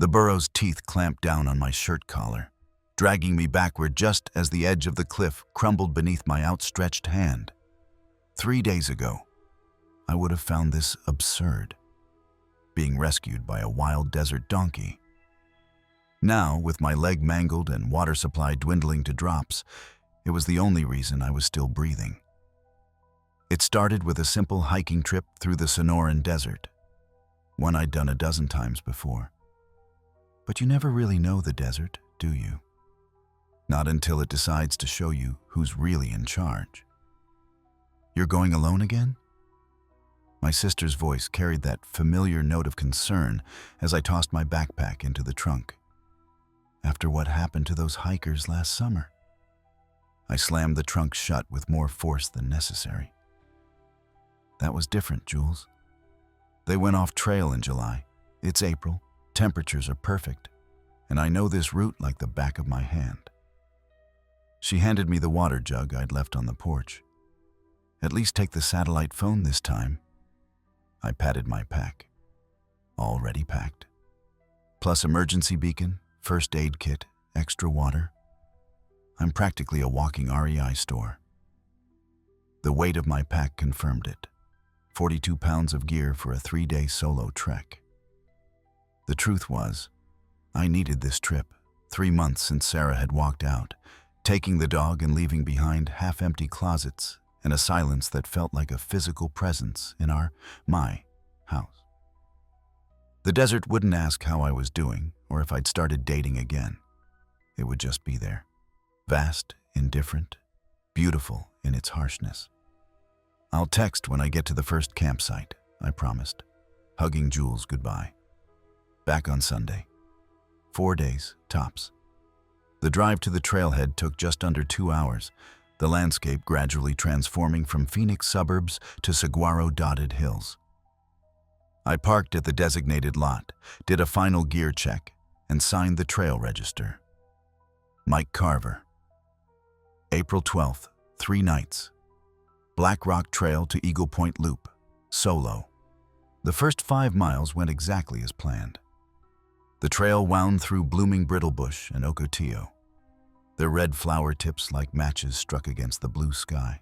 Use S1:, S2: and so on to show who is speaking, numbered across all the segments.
S1: The burro's teeth clamped down on my shirt collar, dragging me backward just as the edge of the cliff crumbled beneath my outstretched hand. 3 days ago, I would have found this absurd, being rescued by a wild desert donkey. Now, with my leg mangled and water supply dwindling to drops, it was the only reason I was still breathing. It started with a simple hiking trip through the Sonoran Desert, one I'd done a dozen times before. But you never really know the desert, do you? Not until it decides to show you who's really in charge. You're going alone again? My sister's voice carried that familiar note of concern as I tossed my backpack into the trunk. After what happened to those hikers last summer, I slammed the trunk shut with more force than necessary. That was different, Jules. They went off trail in July. It's April, temperatures are perfect, and I know this route like the back of my hand. She handed me the water jug I'd left on the porch. At least take the satellite phone this time. I patted my pack. Already packed. Plus emergency beacon, first aid kit, extra water. I'm practically a walking REI store. The weight of my pack confirmed it. 42 pounds of gear for a 3-day solo trek. The truth was, I needed this trip, 3 months since Sarah had walked out, taking the dog and leaving behind half-empty closets and a silence that felt like a physical presence in my house. The desert wouldn't ask how I was doing or if I'd started dating again. It would just be there. Vast, indifferent, beautiful in its harshness. I'll text when I get to the first campsite, I promised, hugging Jules goodbye. Back on Sunday. 4 days, tops. The drive to the trailhead took just under 2 hours, the landscape gradually transforming from Phoenix suburbs to saguaro-dotted hills. I parked at the designated lot, did a final gear check, and signed the trail register. Mike Carver. April 12th, 3 nights. Black Rock Trail to Eagle Point Loop, solo. The first 5 miles went exactly as planned. The trail wound through blooming brittlebush and ocotillo, their red flower tips like matches struck against the blue sky.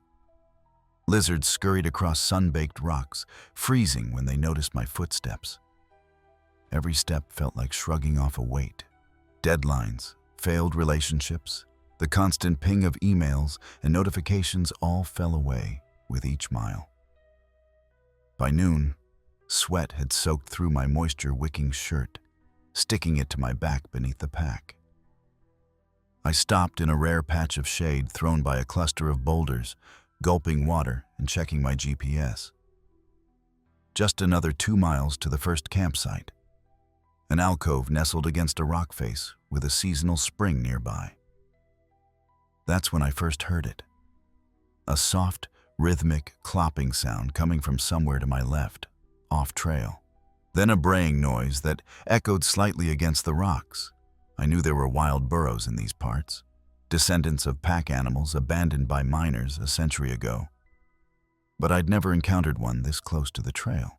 S1: Lizards scurried across sun-baked rocks, freezing when they noticed my footsteps. Every step felt like shrugging off a weight. Deadlines, failed relationships, the constant ping of emails and notifications all fell away with each mile. By noon, sweat had soaked through my moisture-wicking shirt, sticking it to my back beneath the pack. I stopped in a rare patch of shade thrown by a cluster of boulders, gulping water and checking my GPS. Just another 2 miles to the first campsite, an alcove nestled against a rock face with a seasonal spring nearby. That's when I first heard it. A soft, rhythmic clopping sound coming from somewhere to my left, off trail. Then a braying noise that echoed slightly against the rocks. I knew there were wild burros in these parts, descendants of pack animals abandoned by miners a century ago. But I'd never encountered one this close to the trail.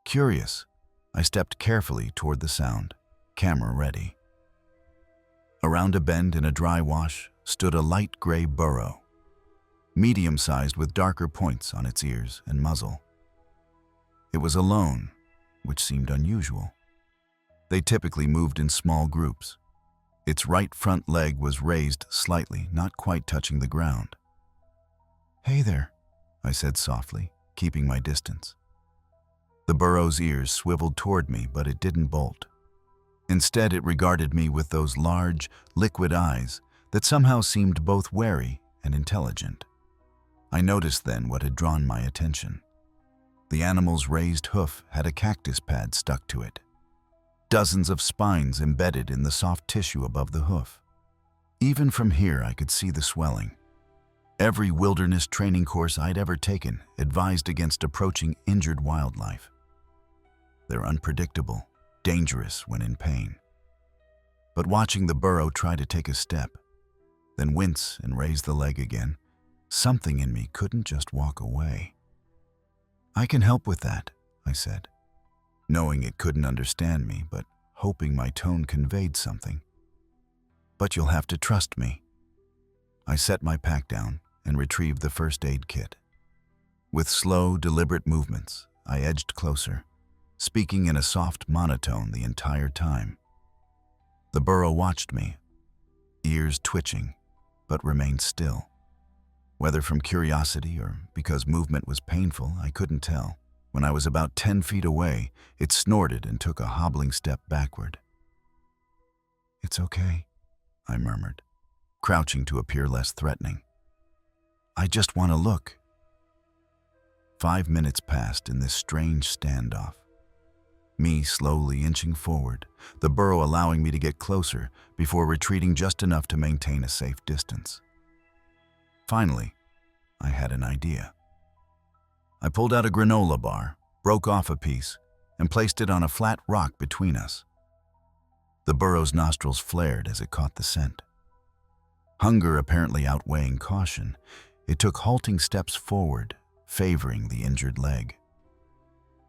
S1: Curious, I stepped carefully toward the sound, camera ready. Around a bend in a dry wash stood a light gray burro, medium-sized with darker points on its ears and muzzle. It was alone, which seemed unusual. They typically moved in small groups. Its right front leg was raised slightly, not quite touching the ground. "Hey there," I said softly, keeping my distance. The burro's ears swiveled toward me, but it didn't bolt. Instead, it regarded me with those large, liquid eyes that somehow seemed both wary and intelligent. I noticed then what had drawn my attention. The animal's raised hoof had a cactus pad stuck to it. Dozens of spines embedded in the soft tissue above the hoof. Even from here, I could see the swelling. Every wilderness training course I'd ever taken advised against approaching injured wildlife. They're unpredictable, dangerous when in pain. But watching the burro try to take a step, then wince and raise the leg again, something in me couldn't just walk away. "I can help with that," I said, knowing it couldn't understand me, but hoping my tone conveyed something. "But you'll have to trust me." I set my pack down and retrieved the first aid kit. With slow, deliberate movements, I edged closer, speaking in a soft monotone the entire time. The burro watched me, ears twitching, but remained still. Whether from curiosity or because movement was painful, I couldn't tell. When I was about 10 feet away, it snorted and took a hobbling step backward. "It's okay," I murmured, crouching to appear less threatening. "I just want to look." 5 minutes passed in this strange standoff. Me slowly inching forward, the burro allowing me to get closer before retreating just enough to maintain a safe distance. Finally, I had an idea. I pulled out a granola bar, broke off a piece, and placed it on a flat rock between us. The burro's nostrils flared as it caught the scent. Hunger apparently outweighing caution, it took halting steps forward, favoring the injured leg.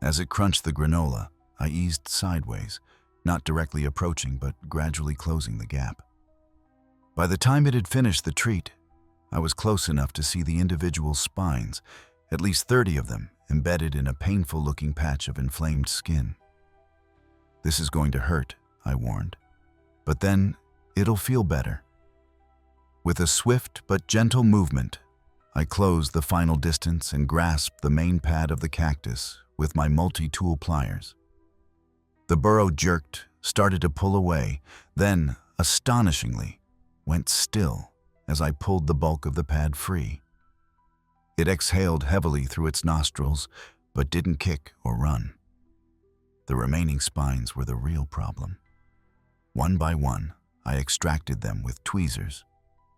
S1: As it crunched the granola, I eased sideways, not directly approaching but gradually closing the gap. By the time it had finished the treat, I was close enough to see the individual spines, at least 30 of them, embedded in a painful-looking patch of inflamed skin. "This is going to hurt," I warned, "but then it'll feel better." With a swift but gentle movement, I closed the final distance and grasped the main pad of the cactus with my multi-tool pliers. The burro jerked, started to pull away, then, astonishingly, went still as I pulled the bulk of the pad free. It exhaled heavily through its nostrils, but didn't kick or run. The remaining spines were the real problem. One by one, I extracted them with tweezers,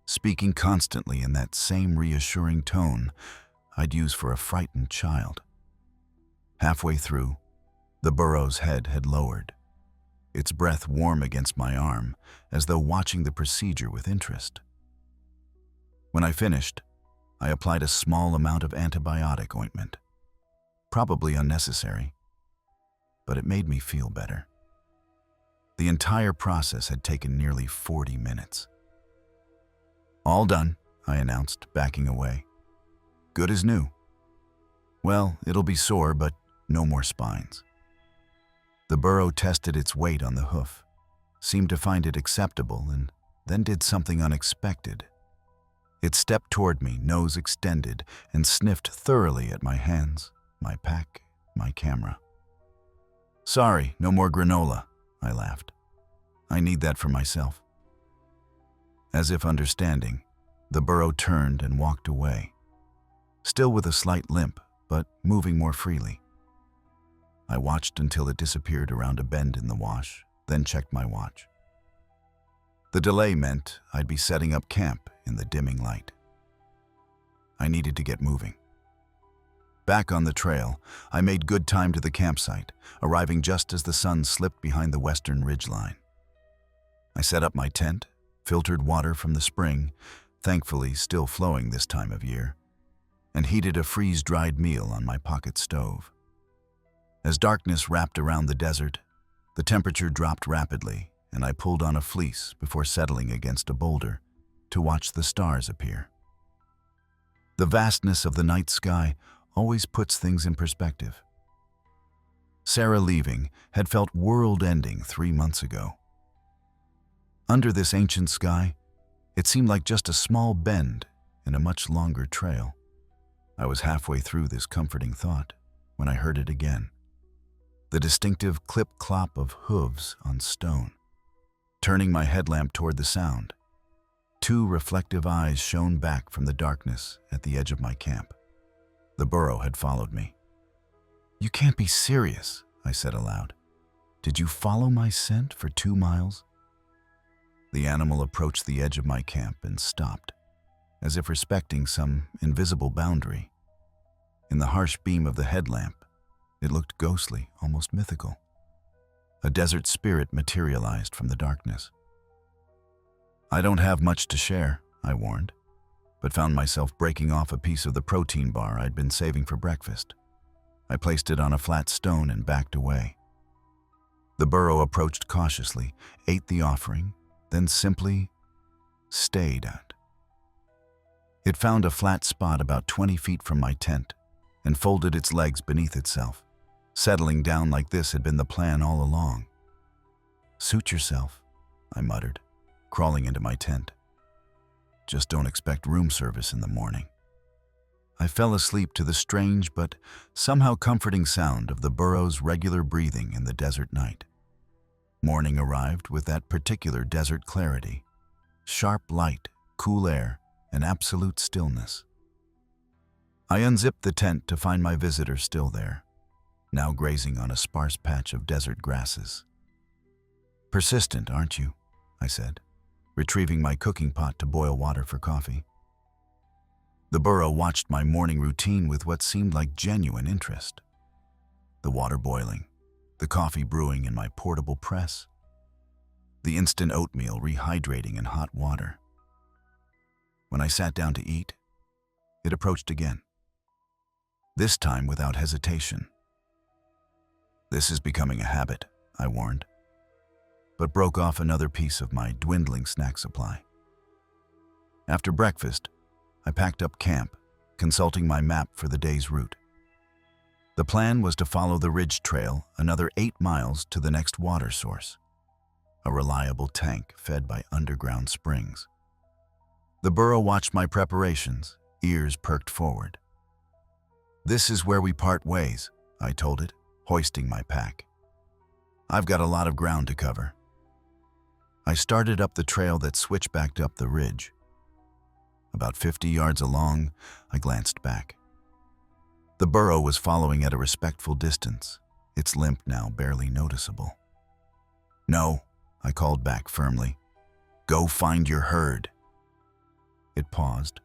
S1: speaking constantly in that same reassuring tone I'd use for a frightened child. Halfway through, the burro's head had lowered, its breath warm against my arm, as though watching the procedure with interest. When I finished, I applied a small amount of antibiotic ointment. Probably unnecessary, but it made me feel better. The entire process had taken nearly 40 minutes. "All done," I announced, backing away. "Good as new. Well, it'll be sore, but no more spines." The burro tested its weight on the hoof, seemed to find it acceptable, and then did something unexpected. It stepped toward me, nose extended, and sniffed thoroughly at my hands, my pack, my camera. "Sorry, no more granola," I laughed. "I need that for myself." As if understanding, the burro turned and walked away, still with a slight limp, but moving more freely. I watched until it disappeared around a bend in the wash, then checked my watch. The delay meant I'd be setting up camp in the dimming light. I needed to get moving. Back on the trail, I made good time to the campsite, arriving just as the sun slipped behind the western ridgeline. I set up my tent, filtered water from the spring, thankfully still flowing this time of year, and heated a freeze-dried meal on my pocket stove. As darkness wrapped around the desert, the temperature dropped rapidly, and I pulled on a fleece before settling against a boulder to watch the stars appear. The vastness of the night sky always puts things in perspective. Sarah leaving had felt world-ending 3 months ago. Under this ancient sky, it seemed like just a small bend in a much longer trail. I was halfway through this comforting thought when I heard it again. The distinctive clip-clop of hooves on stone. Turning my headlamp toward the sound, 2 reflective eyes shone back from the darkness at the edge of my camp. The burro had followed me. "You can't be serious," I said aloud. "Did you follow my scent for 2 miles?" The animal approached the edge of my camp and stopped, as if respecting some invisible boundary. In the harsh beam of the headlamp, it looked ghostly, almost mythical. A desert spirit materialized from the darkness. "I don't have much to share," I warned, but found myself breaking off a piece of the protein bar I'd been saving for breakfast. I placed it on a flat stone and backed away. The burro approached cautiously, ate the offering, then simply stayed at. It found a flat spot about 20 feet from my tent and folded its legs beneath itself. Settling down like this had been the plan all along. "Suit yourself," I muttered, crawling into my tent. "Just don't expect room service in the morning." I fell asleep to the strange but somehow comforting sound of the burro's regular breathing in the desert night. Morning arrived with that particular desert clarity. Sharp light, cool air, and absolute stillness. I unzipped the tent to find my visitor still there, now grazing on a sparse patch of desert grasses. "Persistent, aren't you?" I said, retrieving my cooking pot to boil water for coffee. The burro watched my morning routine with what seemed like genuine interest. The water boiling, the coffee brewing in my portable press, the instant oatmeal rehydrating in hot water. When I sat down to eat, it approached again, this time without hesitation. "This is becoming a habit," I warned, but broke off another piece of my dwindling snack supply. After breakfast, I packed up camp, consulting my map for the day's route. The plan was to follow the ridge trail another 8 miles to the next water source, a reliable tank fed by underground springs. The burro watched my preparations, ears perked forward. "This is where we part ways," I told it, hoisting my pack. "I've got a lot of ground to cover." I started up the trail that switchbacked up the ridge. About 50 yards along, I glanced back. The burro was following at a respectful distance, its limp now barely noticeable. "No," I called back firmly. "Go find your herd." It paused,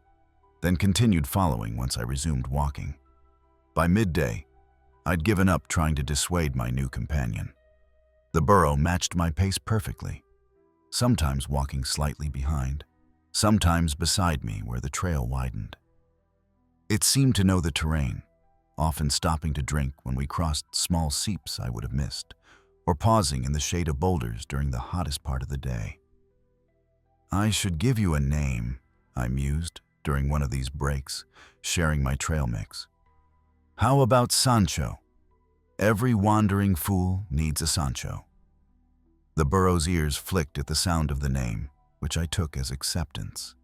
S1: then continued following once I resumed walking. By midday, I'd given up trying to dissuade my new companion. The burro matched my pace perfectly, sometimes walking slightly behind, sometimes beside me where the trail widened. It seemed to know the terrain, often stopping to drink when we crossed small seeps I would have missed, or pausing in the shade of boulders during the hottest part of the day. "I should give you a name," I mused during one of these breaks, sharing my trail mix. "How about Sancho? Every wandering fool needs a Sancho." The burro's ears flicked at the sound of the name, which I took as acceptance.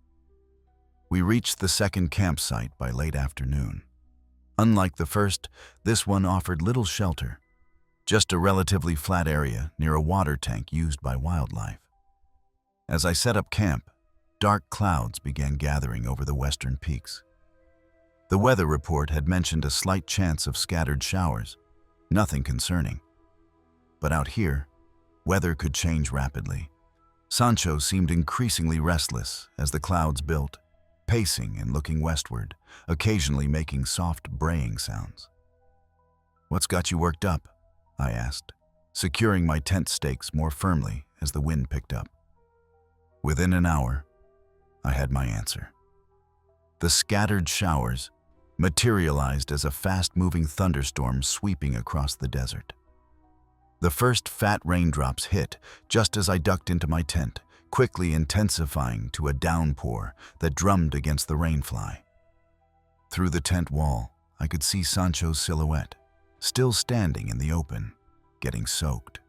S1: We reached the second campsite by late afternoon. Unlike the first, this one offered little shelter, just a relatively flat area near a water tank used by wildlife. As I set up camp, dark clouds began gathering over the western peaks. The weather report had mentioned a slight chance of scattered showers, nothing concerning. But out here, weather could change rapidly. Sancho seemed increasingly restless as the clouds built, pacing and looking westward, occasionally making soft braying sounds. "What's got you worked up?" I asked, securing my tent stakes more firmly as the wind picked up. Within an hour, I had my answer. The scattered showers materialized as a fast-moving thunderstorm sweeping across the desert. The first fat raindrops hit just as I ducked into my tent, quickly intensifying to a downpour that drummed against the rainfly. Through the tent wall, I could see Sancho's silhouette, still standing in the open, getting soaked.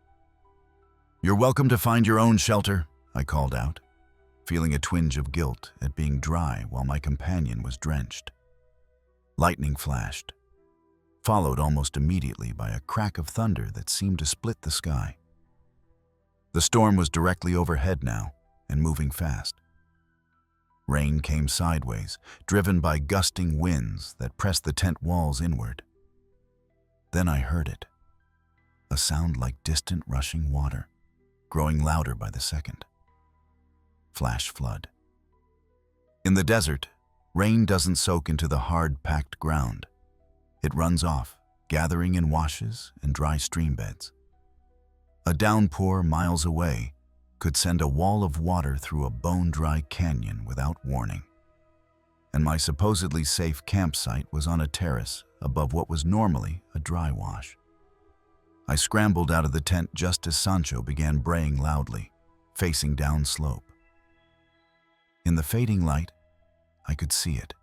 S1: "You're welcome to find your own shelter," I called out, feeling a twinge of guilt at being dry while my companion was drenched. Lightning flashed, followed almost immediately by a crack of thunder that seemed to split the sky. The storm was directly overhead now and moving fast. Rain came sideways, driven by gusting winds that pressed the tent walls inward. Then I heard it, a sound like distant rushing water, growing louder by the second. Flash flood. In the desert, rain doesn't soak into the hard, packed ground. It runs off, gathering in washes and dry stream beds. A downpour miles away could send a wall of water through a bone-dry canyon without warning. And my supposedly safe campsite was on a terrace above what was normally a dry wash. I scrambled out of the tent just as Sancho began braying loudly, facing downslope. In the fading light, I could see it.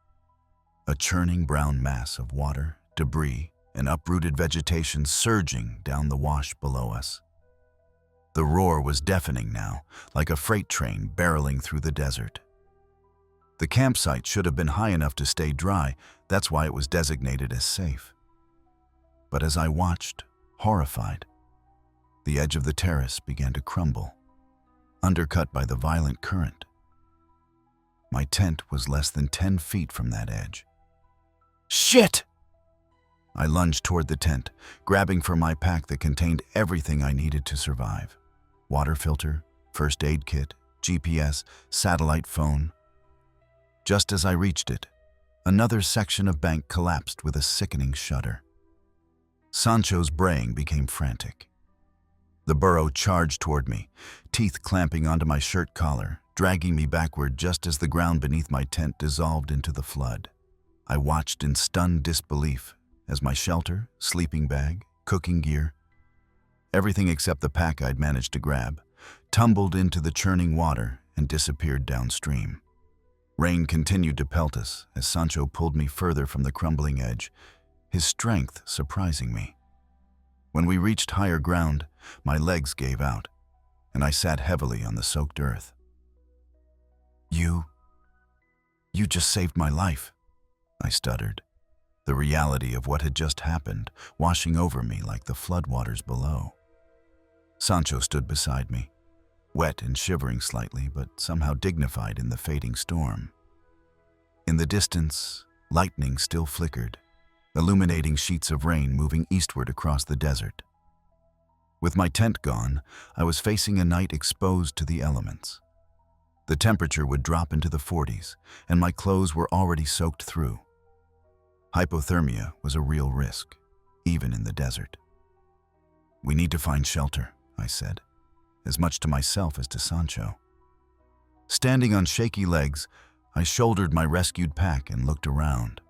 S1: A churning brown mass of water, debris, and uprooted vegetation surging down the wash below us. The roar was deafening now, like a freight train barreling through the desert. The campsite should have been high enough to stay dry, that's why it was designated as safe. But as I watched, horrified, the edge of the terrace began to crumble, undercut by the violent current. My tent was less than 10 feet from that edge. Shit! I lunged toward the tent, grabbing for my pack that contained everything I needed to survive. Water filter, first aid kit, GPS, satellite phone. Just as I reached it, another section of bank collapsed with a sickening shudder. Sancho's braying became frantic. The burro charged toward me, teeth clamping onto my shirt collar, dragging me backward just as the ground beneath my tent dissolved into the flood. I watched in stunned disbelief as my shelter, sleeping bag, cooking gear, everything except the pack I'd managed to grab, tumbled into the churning water and disappeared downstream. Rain continued to pelt us as Sancho pulled me further from the crumbling edge, his strength surprising me. When we reached higher ground, my legs gave out, and I sat heavily on the soaked earth. You just saved my life," I stuttered, the reality of what had just happened washing over me like the floodwaters below. Sancho stood beside me, wet and shivering slightly, but somehow dignified in the fading storm. In the distance, lightning still flickered, illuminating sheets of rain moving eastward across the desert. With my tent gone, I was facing a night exposed to the elements. The temperature would drop into the 40s, and my clothes were already soaked through. Hypothermia was a real risk, even in the desert. "We need to find shelter," I said, as much to myself as to Sancho. Standing on shaky legs, I shouldered my rescued pack and looked around.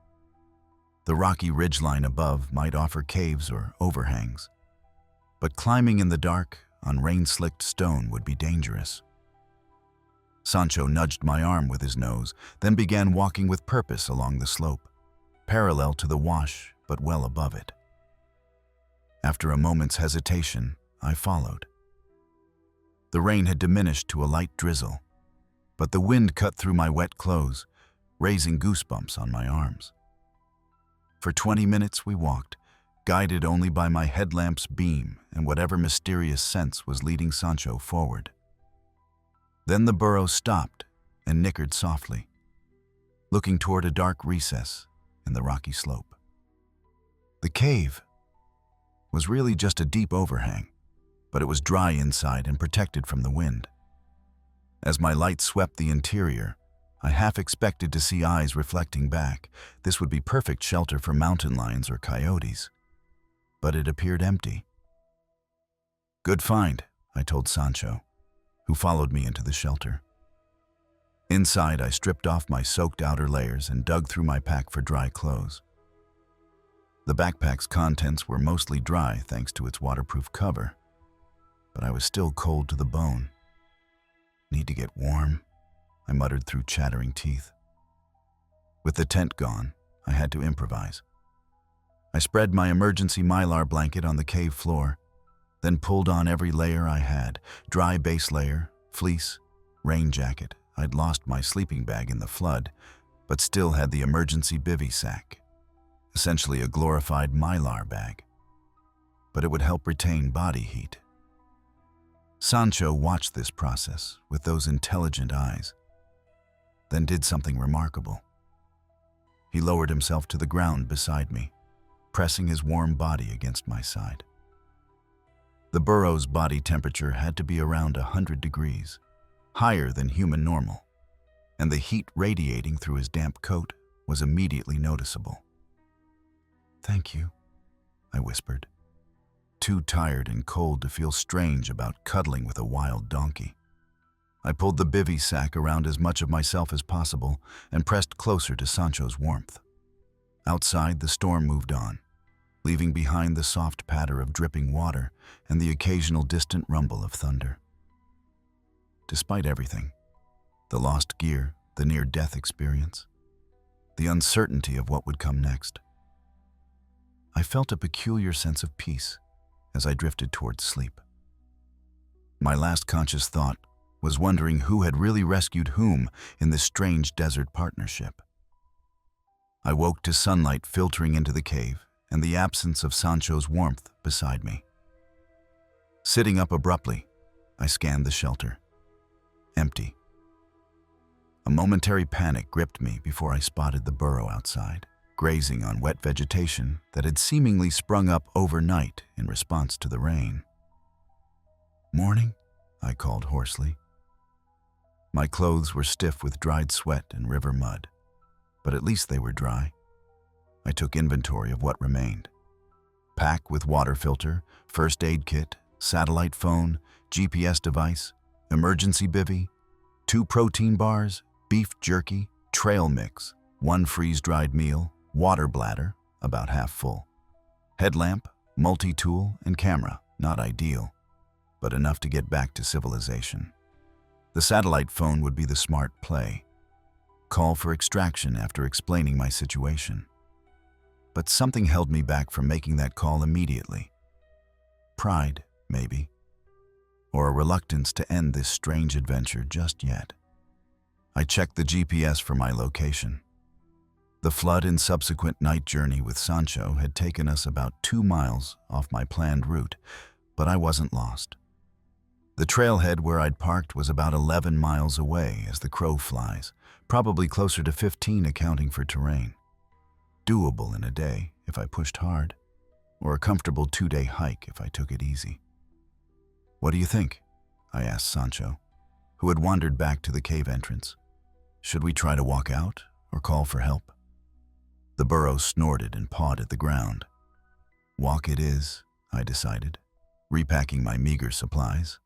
S1: The rocky ridgeline above might offer caves or overhangs, but climbing in the dark on rain-slicked stone would be dangerous. Sancho nudged my arm with his nose, then began walking with purpose along the slope, parallel to the wash but well above it. After a moment's hesitation, I followed. The rain had diminished to a light drizzle, but the wind cut through my wet clothes, raising goosebumps on my arms. For 20 minutes we walked, guided only by my headlamp's beam and whatever mysterious sense was leading Sancho forward. Then the burro stopped and nickered softly, looking toward a dark recess in the rocky slope. The cave was really just a deep overhang, but it was dry inside and protected from the wind. As my light swept the interior, I half expected to see eyes reflecting back. This would be perfect shelter for mountain lions or coyotes. But it appeared empty. "Good find," I told Sancho, who followed me into the shelter. Inside, I stripped off my soaked outer layers and dug through my pack for dry clothes. The backpack's contents were mostly dry thanks to its waterproof cover, but I was still cold to the bone. "Need to get warm," I muttered through chattering teeth. With the tent gone, I had to improvise. I spread my emergency mylar blanket on the cave floor, then pulled on every layer I had: dry base layer, fleece, rain jacket. I'd lost my sleeping bag in the flood, but still had the emergency bivy sack, essentially a glorified mylar bag. But it would help retain body heat. Sancho watched this process with those intelligent eyes, then did something remarkable. He lowered himself to the ground beside me, pressing his warm body against my side. The burro's body temperature had to be around 100 degrees, higher than human normal, and the heat radiating through his damp coat was immediately noticeable. "Thank you," I whispered, too tired and cold to feel strange about cuddling with a wild donkey. I pulled the bivy sack around as much of myself as possible and pressed closer to Sancho's warmth. Outside, the storm moved on, leaving behind the soft patter of dripping water and the occasional distant rumble of thunder. Despite everything, the lost gear, the near-death experience, the uncertainty of what would come next, I felt a peculiar sense of peace as I drifted towards sleep. My last conscious thought was wondering who had really rescued whom in this strange desert partnership. I woke to sunlight filtering into the cave and the absence of Sancho's warmth beside me. Sitting up abruptly, I scanned the shelter. Empty. A momentary panic gripped me before I spotted the burro outside, grazing on wet vegetation that had seemingly sprung up overnight in response to the rain. "Morning," I called hoarsely. My clothes were stiff with dried sweat and river mud, but at least they were dry. I took inventory of what remained. Pack with water filter, first aid kit, satellite phone, GPS device, emergency bivvy, 2 protein bars, beef jerky, trail mix, 1 freeze-dried meal, water bladder, about half full. Headlamp, multi-tool, and camera, not ideal, but enough to get back to civilization. The satellite phone would be the smart play. Call for extraction after explaining my situation. But something held me back from making that call immediately. Pride, maybe. Or a reluctance to end this strange adventure just yet. I checked the GPS for my location. The flood and subsequent night journey with Sancho had taken us about 2 miles off my planned route, but I wasn't lost. The trailhead where I'd parked was about 11 miles away as the crow flies, probably closer to 15 accounting for terrain. Doable in a day if I pushed hard, or a comfortable 2-day hike if I took it easy. "What do you think?" I asked Sancho, who had wandered back to the cave entrance. "Should we try to walk out or call for help?" The burro snorted and pawed at the ground. "Walk it is," I decided, repacking my meager supplies.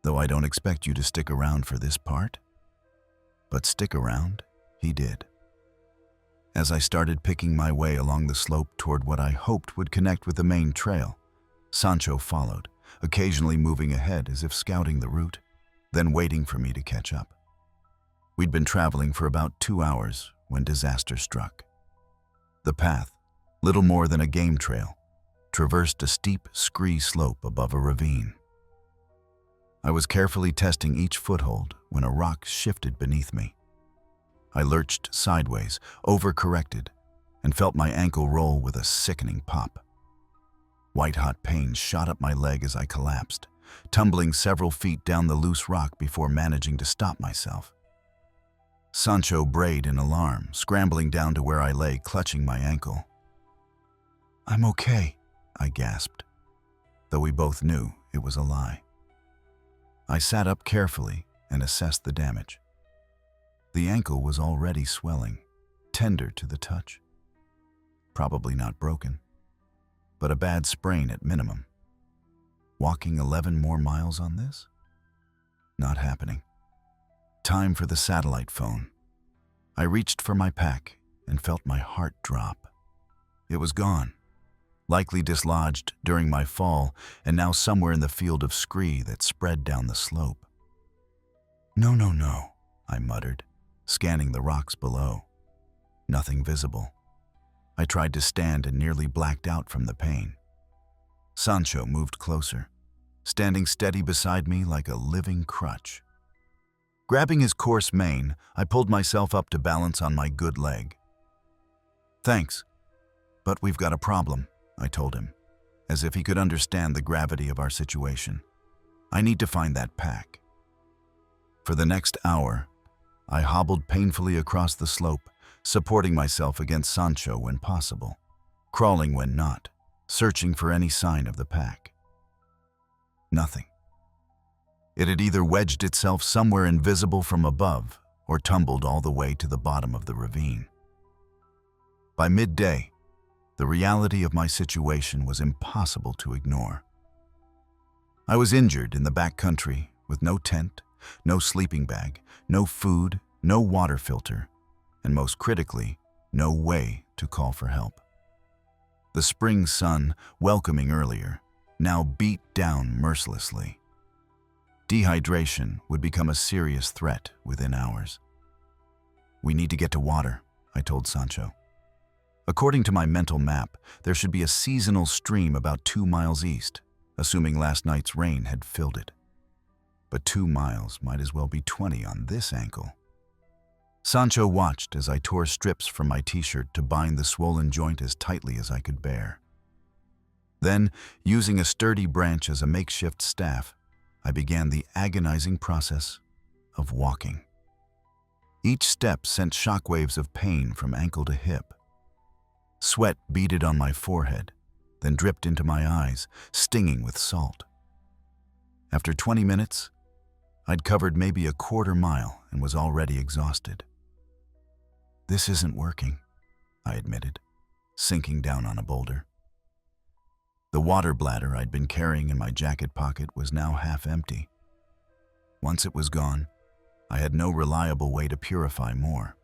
S1: "Though I don't expect you to stick around for this part." But stick around, he did. As I started picking my way along the slope toward what I hoped would connect with the main trail, Sancho followed, occasionally moving ahead as if scouting the route, then waiting for me to catch up. We'd been traveling for about 2 hours when disaster struck. The path, little more than a game trail, traversed a steep, scree slope above a ravine. I was carefully testing each foothold when a rock shifted beneath me. I lurched sideways, overcorrected, and felt my ankle roll with a sickening pop. White-hot pain shot up my leg as I collapsed, tumbling several feet down the loose rock before managing to stop myself. Sancho brayed in alarm, scrambling down to where I lay, clutching my ankle. "I'm okay," I gasped, though we both knew it was a lie. I sat up carefully and assessed the damage. The ankle was already swelling, tender to the touch. Probably not broken, but a bad sprain at minimum. Walking 11 more miles on this? Not happening. Time for the satellite phone. I reached for my pack and felt my heart drop. It was gone, likely dislodged during my fall and now somewhere in the field of scree that spread down the slope. "No, no, no," I muttered, scanning the rocks below. Nothing visible. I tried to stand and nearly blacked out from the pain. Sancho moved closer, standing steady beside me like a living crutch. Grabbing his coarse mane, I pulled myself up to balance on my good leg. "Thanks, but we've got a problem," I told him, as if he could understand the gravity of our situation. "I need to find that pack." For the next hour, I hobbled painfully across the slope, supporting myself against Sancho when possible, crawling when not, searching for any sign of the pack. Nothing. It had either wedged itself somewhere invisible from above or tumbled all the way to the bottom of the ravine. By midday, the reality of my situation was impossible to ignore. I was injured in the back country with no tent, no sleeping bag, no food, no water filter, and most critically, no way to call for help. The spring sun, welcoming earlier, now beat down mercilessly. Dehydration would become a serious threat within hours. "We need to get to water," I told Sancho. According to my mental map, there should be a seasonal stream about 2 miles east, assuming last night's rain had filled it. But 2 miles might as well be 20 on this ankle. Sancho watched as I tore strips from my t-shirt to bind the swollen joint as tightly as I could bear. Then, using a sturdy branch as a makeshift staff, I began the agonizing process of walking. Each step sent shockwaves of pain from ankle to hip. Sweat beaded on my forehead, then dripped into my eyes, stinging with salt. After 20 minutes, I'd covered maybe a quarter mile and was already exhausted. "This isn't working," I admitted, sinking down on a boulder. The water bladder I'd been carrying in my jacket pocket was now half empty. Once it was gone, I had no reliable way to purify more.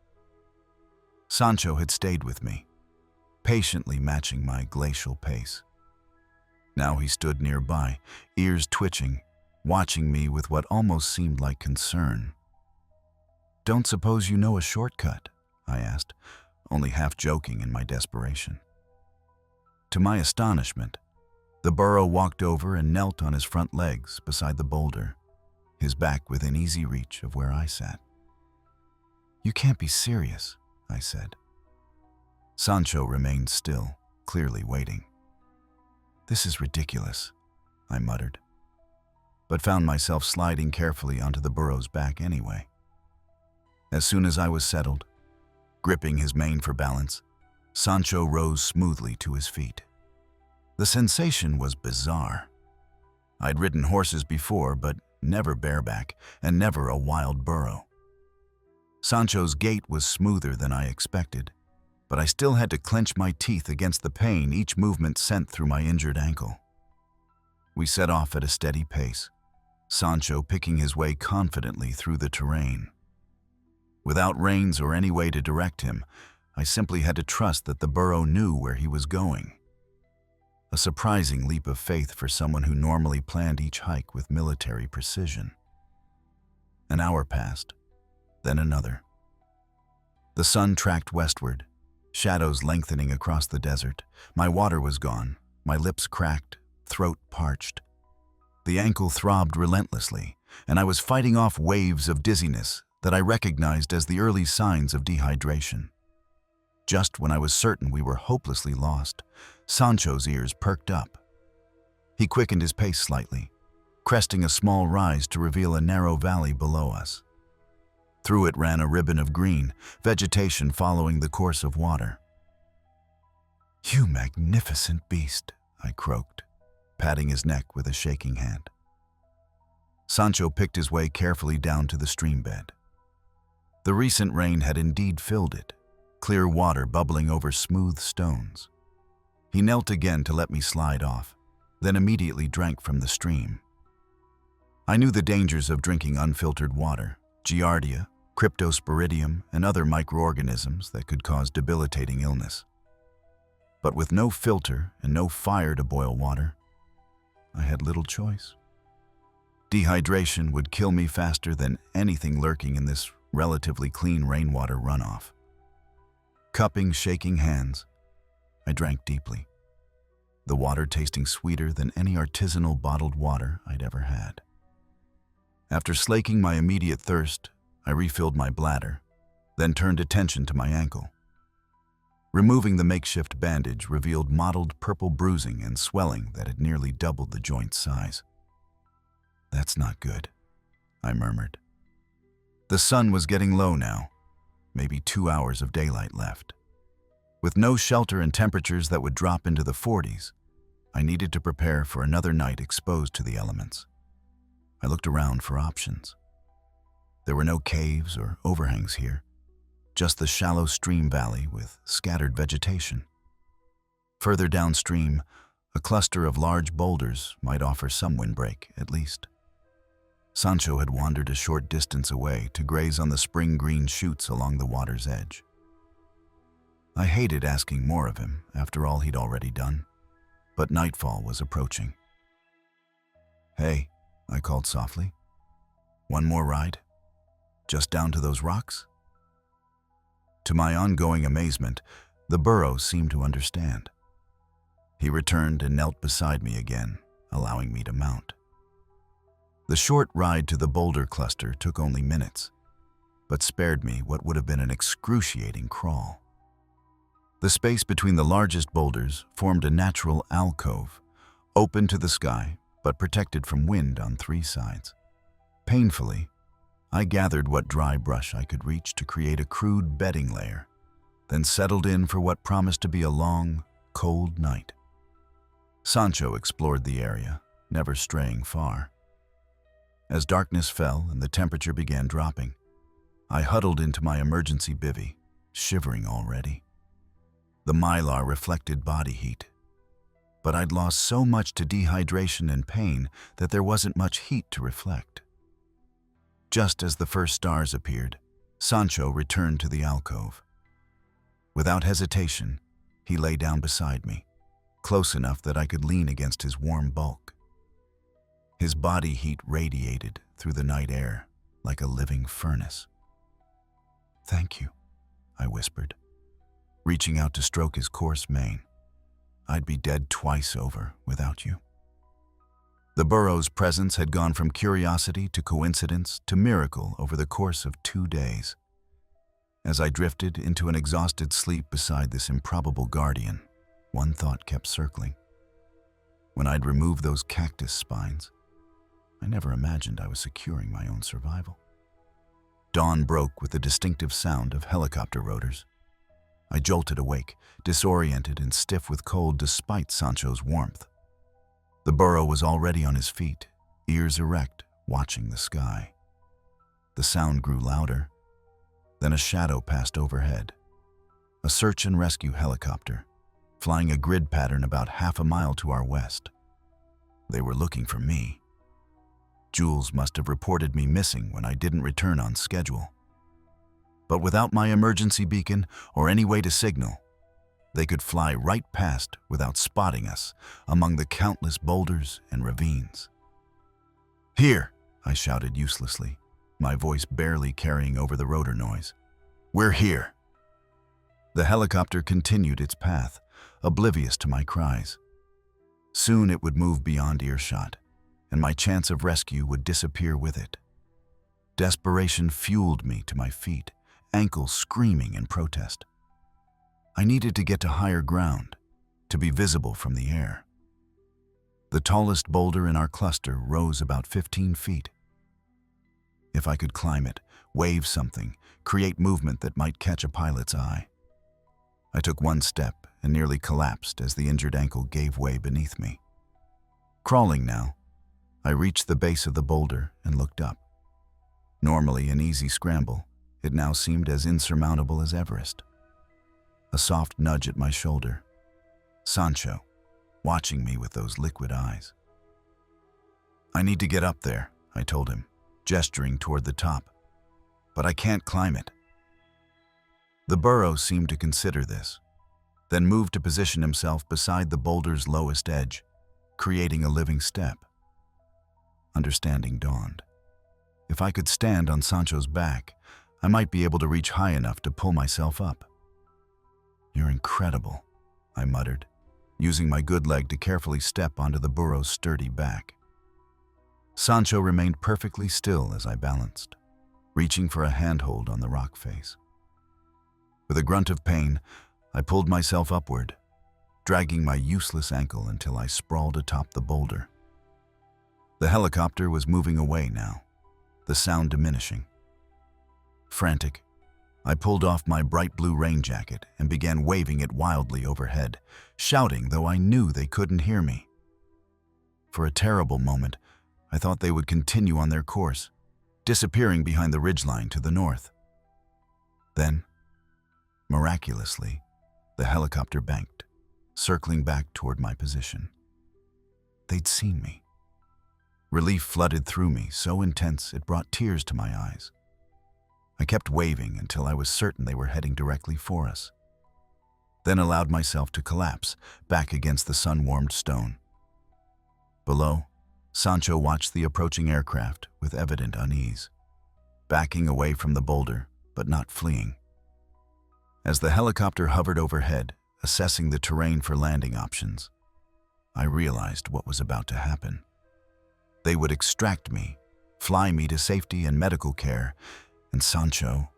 S1: Sancho had stayed with me, patiently matching my glacial pace. Now he stood nearby, ears twitching, watching me with what almost seemed like concern. "Don't suppose you know a shortcut?" I asked, only half joking in my desperation. To my astonishment, the burro walked over and knelt on his front legs beside the boulder, his back within easy reach of where I sat. "You can't be serious," I said. Sancho remained still, clearly waiting. "This is ridiculous," I muttered, but found myself sliding carefully onto the burro's back anyway. As soon as I was settled, gripping his mane for balance, Sancho rose smoothly to his feet. The sensation was bizarre. I'd ridden horses before, but never bareback, and never a wild burro. Sancho's gait was smoother than I expected, but I still had to clench my teeth against the pain each movement sent through my injured ankle. We set off at a steady pace, Sancho picking his way confidently through the terrain. Without reins or any way to direct him, I simply had to trust that the burro knew where he was going. A surprising leap of faith for someone who normally planned each hike with military precision. An hour passed, then another. The sun tracked westward, shadows lengthening across the desert. My water was gone, my lips cracked, throat parched. The ankle throbbed relentlessly, and I was fighting off waves of dizziness that I recognized as the early signs of dehydration. Just when I was certain we were hopelessly lost, Sancho's ears perked up. He quickened his pace slightly, cresting a small rise to reveal a narrow valley below us. Through it ran a ribbon of green, vegetation following the course of water. "You magnificent beast," I croaked, patting his neck with a shaking hand. Sancho picked his way carefully down to the stream bed. The recent rain had indeed filled it, clear water bubbling over smooth stones. He knelt again to let me slide off, then immediately drank from the stream. I knew the dangers of drinking unfiltered water, giardia, cryptosporidium, and other microorganisms that could cause debilitating illness. But with no filter and no fire to boil water, I had little choice. Dehydration would kill me faster than anything lurking in this relatively clean rainwater runoff. Cupping shaking hands, I drank deeply, the water tasting sweeter than any artisanal bottled water I'd ever had. After slaking my immediate thirst, I refilled my bladder, then turned attention to my ankle. Removing the makeshift bandage revealed mottled purple bruising and swelling that had nearly doubled the joint's size. "That's not good," I murmured. The sun was getting low now, maybe 2 hours of daylight left. With no shelter and temperatures that would drop into the 40s, I needed to prepare for another night exposed to the elements. I looked around for options. There were no caves or overhangs here, just the shallow stream valley with scattered vegetation. Further downstream, a cluster of large boulders might offer some windbreak, at least. Sancho had wandered a short distance away to graze on the spring green shoots along the water's edge. I hated asking more of him after all he'd already done, but nightfall was approaching. "Hey," I called softly. "One more ride? Just down to those rocks?" To my ongoing amazement, the burro seemed to understand. He returned and knelt beside me again, allowing me to mount. The short ride to the boulder cluster took only minutes, but spared me what would have been an excruciating crawl. The space between the largest boulders formed a natural alcove, open to the sky but protected from wind on 3 sides. Painfully, I gathered what dry brush I could reach to create a crude bedding layer, then settled in for what promised to be a long, cold night. Sancho explored the area, never straying far. As darkness fell and the temperature began dropping, I huddled into my emergency bivvy, shivering already. The mylar reflected body heat, but I'd lost so much to dehydration and pain that there wasn't much heat to reflect. Just as the first stars appeared, Sancho returned to the alcove. Without hesitation, he lay down beside me, close enough that I could lean against his warm bulk. His body heat radiated through the night air like a living furnace. "Thank you," I whispered, reaching out to stroke his coarse mane. "I'd be dead twice over without you." The burro's presence had gone from curiosity to coincidence to miracle over the course of 2 days. As I drifted into an exhausted sleep beside this improbable guardian, one thought kept circling. When I'd removed those cactus spines, I never imagined I was securing my own survival. Dawn broke with the distinctive sound of helicopter rotors. I jolted awake, disoriented and stiff with cold despite Sancho's warmth. The burro was already on his feet, ears erect, watching the sky. The sound grew louder. Then a shadow passed overhead. A search and rescue helicopter, flying a grid pattern about half a mile to our west. They were looking for me. Jules must have reported me missing when I didn't return on schedule. But without my emergency beacon or any way to signal, they could fly right past without spotting us among the countless boulders and ravines. "Here!" I shouted uselessly, my voice barely carrying over the rotor noise. "We're here!" The helicopter continued its path, oblivious to my cries. Soon it would move beyond earshot, and my chance of rescue would disappear with it. Desperation fueled me to my feet, ankles screaming in protest. I needed to get to higher ground, to be visible from the air. The tallest boulder in our cluster rose about 15 feet. If I could climb it, wave something, create movement that might catch a pilot's eye. I took one step and nearly collapsed as the injured ankle gave way beneath me. Crawling now, I reached the base of the boulder and looked up. Normally an easy scramble, it now seemed as insurmountable as Everest. A soft nudge at my shoulder. Sancho, watching me with those liquid eyes. "I need to get up there," I told him, gesturing toward the top. "But I can't climb it." The burro seemed to consider this, then moved to position himself beside the boulder's lowest edge, creating a living step. Understanding dawned. If I could stand on Sancho's back, I might be able to reach high enough to pull myself up. "You're incredible," I muttered, using my good leg to carefully step onto the burro's sturdy back. Sancho remained perfectly still as I balanced, reaching for a handhold on the rock face. With a grunt of pain, I pulled myself upward, dragging my useless ankle until I sprawled atop the boulder. The helicopter was moving away now, the sound diminishing. Frantic, I pulled off my bright blue rain jacket and began waving it wildly overhead, shouting though I knew they couldn't hear me. For a terrible moment, I thought they would continue on their course, disappearing behind the ridgeline to the north. Then, miraculously, the helicopter banked, circling back toward my position. They'd seen me. Relief flooded through me, so intense it brought tears to my eyes. I kept waving until I was certain they were heading directly for us. then allowed myself to collapse back against the sun-warmed stone. Below, Sancho watched the approaching aircraft with evident unease, backing away from the boulder, but not fleeing. As the helicopter hovered overhead, assessing the terrain for landing options, I realized what was about to happen. They would extract me, fly me to safety and medical care, and Sancho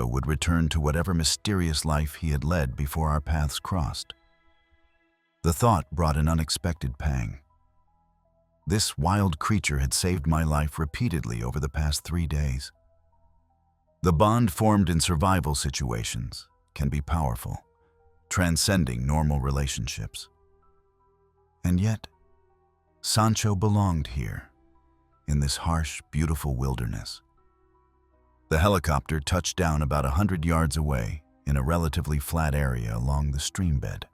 S1: would return to whatever mysterious life he had led before our paths crossed. The thought brought an unexpected pang. This wild creature had saved my life repeatedly over the past 3 days. The bond formed in survival situations can be powerful, transcending normal relationships. And yet, Sancho belonged here, in this harsh, beautiful wilderness. The helicopter touched down about 100 yards away in a relatively flat area along the stream bed.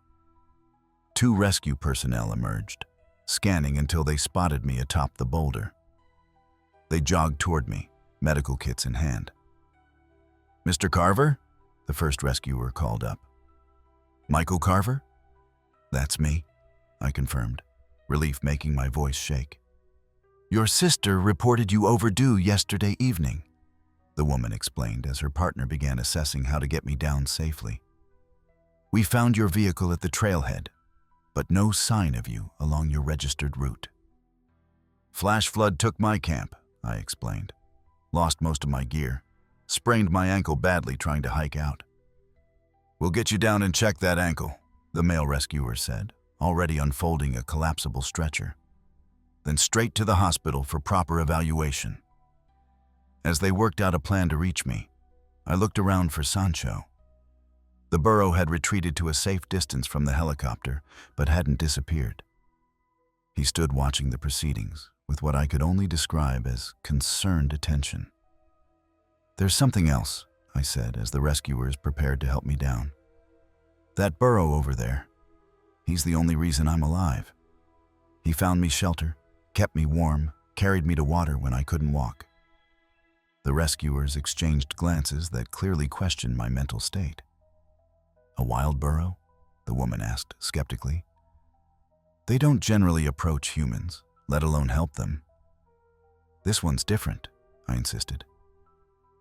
S1: 2 rescue personnel emerged, scanning until they spotted me atop the boulder. They jogged toward me, medical kits in hand. "Mr. Carver?" the first rescuer called up. "Michael Carver?" "That's me," I confirmed, relief making my voice shake. "Your sister reported you overdue yesterday evening," the woman explained as her partner began assessing how to get me down safely. "We found your vehicle at the trailhead, but no sign of you along your registered route." "Flash flood took my camp," I explained. "Lost most of my gear. Sprained my ankle badly trying to hike out." "We'll get you down and check that ankle," the male rescuer said, already unfolding a collapsible stretcher. "Then straight to the hospital for proper evaluation." As they worked out a plan to reach me, I looked around for Sancho. The Burro had retreated to a safe distance from the helicopter, but hadn't disappeared. He stood watching the proceedings with what I could only describe as concerned attention. "There's something else," I said as the rescuers prepared to help me down. "That Burro over there, he's the only reason I'm alive. He found me shelter, kept me warm, carried me to water when I couldn't walk." The rescuers exchanged glances that clearly questioned my mental state. "A wild burro?" the woman asked skeptically. "They don't generally approach humans, let alone help them." "This one's different," I insisted.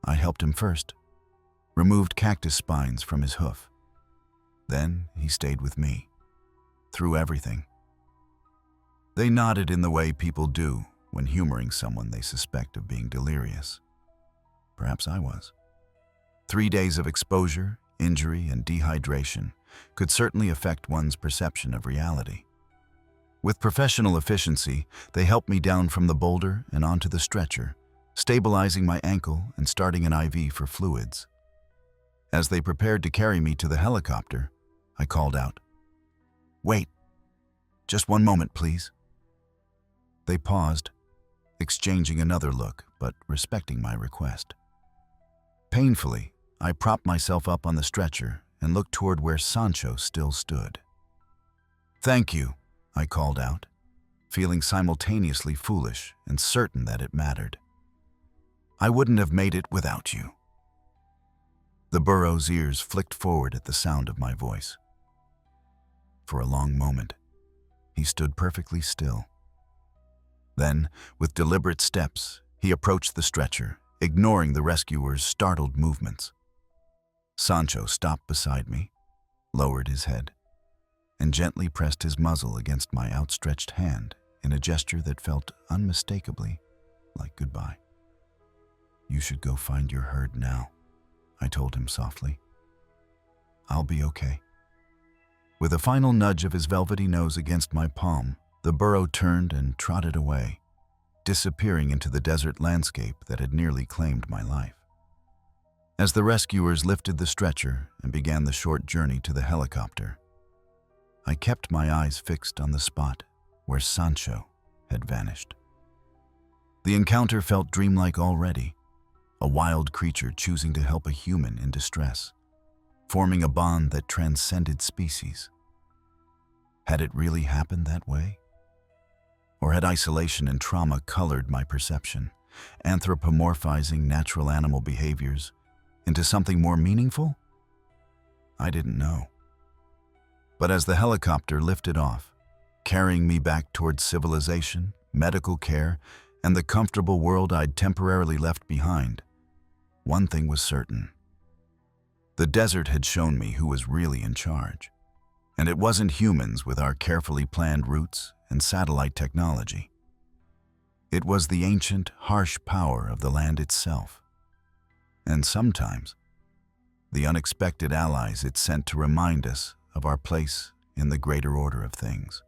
S1: I helped him first, removed cactus spines from his hoof. Then he stayed with me, through everything. They nodded in the way people do when humoring someone they suspect of being delirious. Perhaps I was. 3 days of exposure, injury, and dehydration could certainly affect one's perception of reality. With professional efficiency, they helped me down from the boulder and onto the stretcher, stabilizing my ankle and starting an IV for fluids. As they prepared to carry me to the helicopter, I called out, "Wait, just one moment, please." They paused, exchanging another look, but respecting my request. Painfully, I propped myself up on the stretcher and looked toward where Sancho still stood. "Thank you," I called out, feeling simultaneously foolish and certain that it mattered. "I wouldn't have made it without you." The Burro's ears flicked forward at the sound of my voice. For a long moment, he stood perfectly still. Then, with deliberate steps, he approached the stretcher, ignoring the rescuer's startled movements. Sancho stopped beside me, lowered his head, and gently pressed his muzzle against my outstretched hand in a gesture that felt unmistakably like goodbye. "You should go find your herd now," I told him softly. "I'll be okay." With a final nudge of his velvety nose against my palm, the Burro turned and trotted away, disappearing into the desert landscape that had nearly claimed my life. As the rescuers lifted the stretcher and began the short journey to the helicopter, I kept my eyes fixed on the spot where Sancho had vanished. The encounter felt dreamlike already, a wild creature choosing to help a human in distress, forming a bond that transcended species. Had it really happened that way? Or had isolation and trauma colored my perception, anthropomorphizing natural animal behaviors into something more meaningful? I didn't know. But as the helicopter lifted off, carrying me back towards civilization, medical care, and the comfortable world I'd temporarily left behind, one thing was certain. The desert had shown me who was really in charge. And it wasn't humans with our carefully planned routes and satellite technology. It was the ancient, harsh power of the land itself. And sometimes, the unexpected allies it sent to remind us of our place in the greater order of things.